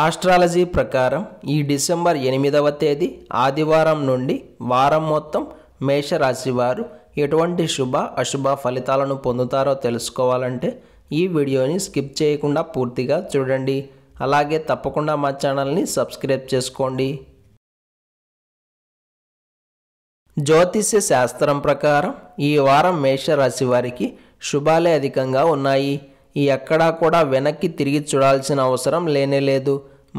Astrology ప్రకారం ఈ December 8వ తేదీ ఆదివారం నుండి వారం మొత్తం మేషరాశి వారు ఎటువంటి శుభ అశుభ ఫలితాలను పొందుతారో తెలుసుకోవాలంటే ఈ వీడియోని స్కిప్ చేయకుండా పూర్తిగా చూడండి. అలాగే తప్పకుండా మా ఛానల్ని సబ్స్క్రైబ్ చేసుకోండి. జ్యోతిష్య శాస్త్రం ప్రకారం ఈ వారం మేషరాశి వారికి శుభాలే అధికంగా ఉన్నాయి. ఈ ఎక్కడా కూడా వెనక్కి తిరిగి చూడాల్సిన అవసరం లేనేలేదు.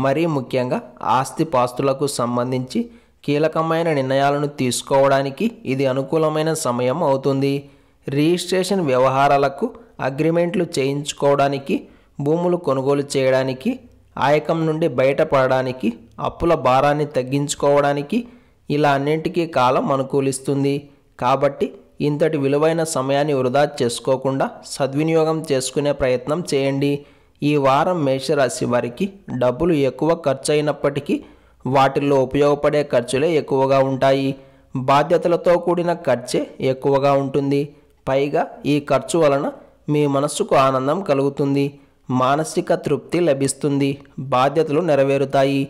మరీ ముఖ్యంగా ఆస్తిపాస్తులకు సంబంధించి కీలకమైన నిర్ణయాలను తీసుకోవడానికి ఇది అనుకూలమైన సమయం అవుతుంది. రిజిస్ట్రేషన్ వ్యవహారాలకు, అగ్రిమెంట్లు చేయించుకోవడానికి, భూములు కొనుగోలు చేయడానికి, ఆయకం నుండి బయటపడడానికి, అప్పుల భారాన్ని తగ్గించుకోవడానికి ఇలా అన్నింటికీ కాలం అనుకూలిస్తుంది. కాబట్టి ఇంతటి విలువైన సమయాన్ని వృధా చేసుకోకుండా సద్వినియోగం చేసుకునే ప్రయత్నం చేయండి. ఈ వారం మేషరాశి వారికి డబ్బులు ఎక్కువ ఖర్చు అయినప్పటికీ వాటిల్లో ఉపయోగపడే ఖర్చులే ఎక్కువగా ఉంటాయి. బాధ్యతలతో కూడిన ఖర్చే ఎక్కువగా ఉంటుంది. పైగా ఈ ఖర్చు వలన మీ మనస్సుకు ఆనందం కలుగుతుంది, మానసిక తృప్తి లభిస్తుంది, బాధ్యతలు నెరవేరుతాయి.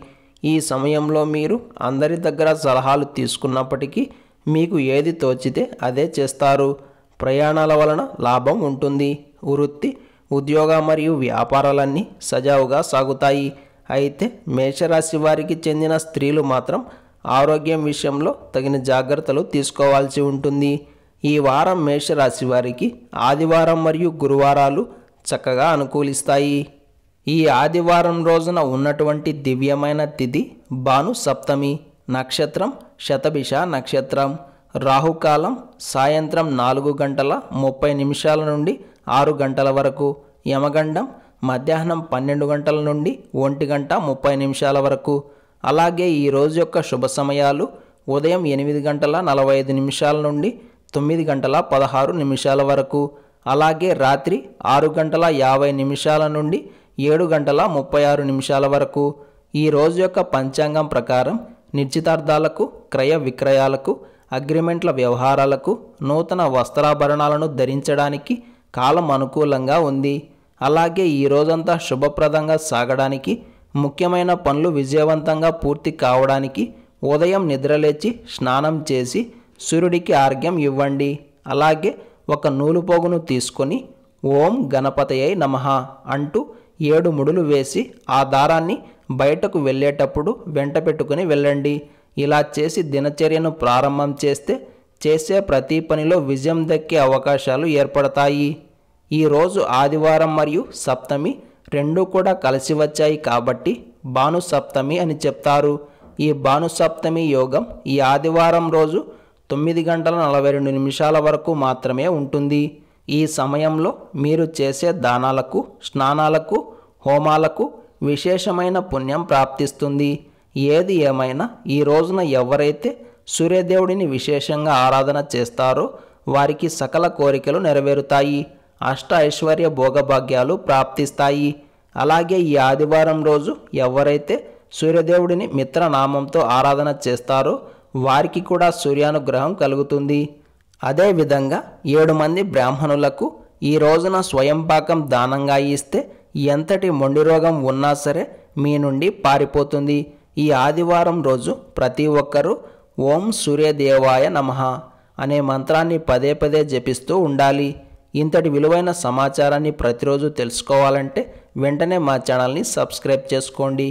ఈ సమయంలో మీరు అందరి దగ్గర సలహాలు తీసుకున్నప్పటికీ మీకు ఏది తోచితే అదే చేస్తారు. ప్రయాణాల వలన లాభం ఉంటుంది. వృత్తి, ఉద్యోగ మరియు వ్యాపారాలన్నీ సజావుగా సాగుతాయి. అయితే మేషరాశి వారికి చెందిన స్త్రీలు మాత్రం ఆరోగ్యం విషయంలో తగిన జాగ్రత్తలు తీసుకోవాల్సి ఉంటుంది. ఈ వారం మేషరాశి వారికి ఆదివారం మరియు గురువారాలు చక్కగా అనుకూలిస్తాయి. ఈ ఆదివారం రోజున ఉన్నటువంటి దివ్యమైన తిథి భాను సప్తమి, నక్షత్రం శతభిష నక్షత్రం, రాహుకాలం సాయంత్రం 4:30 నుండి 6 వరకు, యమగండం మధ్యాహ్నం 12 గంటల నుండి 1:30 వరకు. అలాగే ఈ రోజు యొక్క శుభ సమయాలు ఉదయం 8:45 నుండి 9:16 వరకు, అలాగే రాత్రి 6:50 నుండి 7:36 వరకు. ఈ రోజు యొక్క పంచాంగం ప్రకారం నిశ్చితార్థాలకు, క్రయ విక్రయాలకు, అగ్రిమెంట్ల వ్యవహారాలకు, నూతన వస్త్రాభరణాలను ధరించడానికి కాలం అనుకూలంగా ఉంది. అలాగే ఈ రోజంతా శుభప్రదంగా సాగడానికి, ముఖ్యమైన పనులు విజయవంతంగా పూర్తి కావడానికి ఉదయం నిద్రలేచి స్నానం చేసి సూర్యుడికి ఆర్ఘ్యం ఇవ్వండి. అలాగే ఒక నూలుపోగును తీసుకొని ఓం గణపతయై నమః అంటూ 7 ముడులు వేసి ఆ దారాన్ని బయటకు వెళ్ళేటప్పుడు వెంట పెట్టుకుని వెళ్ళండి. ఇలా చేసి దినచర్యను ప్రారంభం చేస్తే చేసే ప్రతి పనిలో విజయం దక్కే అవకాశాలు ఏర్పడతాయి. ఈరోజు ఆదివారం మరియు సప్తమి రెండూ కూడా కలిసి వచ్చాయి కాబట్టి భాను సప్తమి అని చెప్తారు. ఈ భాను సప్తమి యోగం ఈ ఆదివారం రోజు 9:42 వరకు మాత్రమే ఉంటుంది. ఈ సమయంలో మీరు చేసే దానాలకు, స్నానాలకు, హోమాలకు విశేషమైన పుణ్యం ప్రాప్తిస్తుంది. ఏది ఏమైనా ఈ రోజున ఎవరైతే సూర్యదేవుడిని విశేషంగా ఆరాధన చేస్తారో వారికి సకల కోరికలు నెరవేరుతాయి, అష్ట ఐశ్వర్య భోగభాగ్యాలు ప్రాప్తిస్తాయి. అలాగే ఈ ఆదివారం రోజు ఎవరైతే సూర్యదేవుడిని మిత్రనామంతో ఆరాధన చేస్తారో వారికి కూడా సూర్యానుగ్రహం కలుగుతుంది. అదేవిధంగా 7 మంది బ్రాహ్మణులకు ఈ రోజున స్వయంపాకం దానంగా ఇస్తే ఎంతటి మొండి రోగం ఉన్నా సరే మీ నుండి పారిపోతుంది. ఈ ఆదివారం రోజు ప్రతి ఒక్కరూ ఓం సూర్యదేవాయ నమః అనే మంత్రాన్ని పదే పదే జపిస్తూ ఉండాలి. ఇంతటి విలువైన సమాచారాన్ని ప్రతిరోజు తెలుసుకోవాలంటే వెంటనే మా ఛానల్ని సబ్స్క్రైబ్ చేసుకోండి.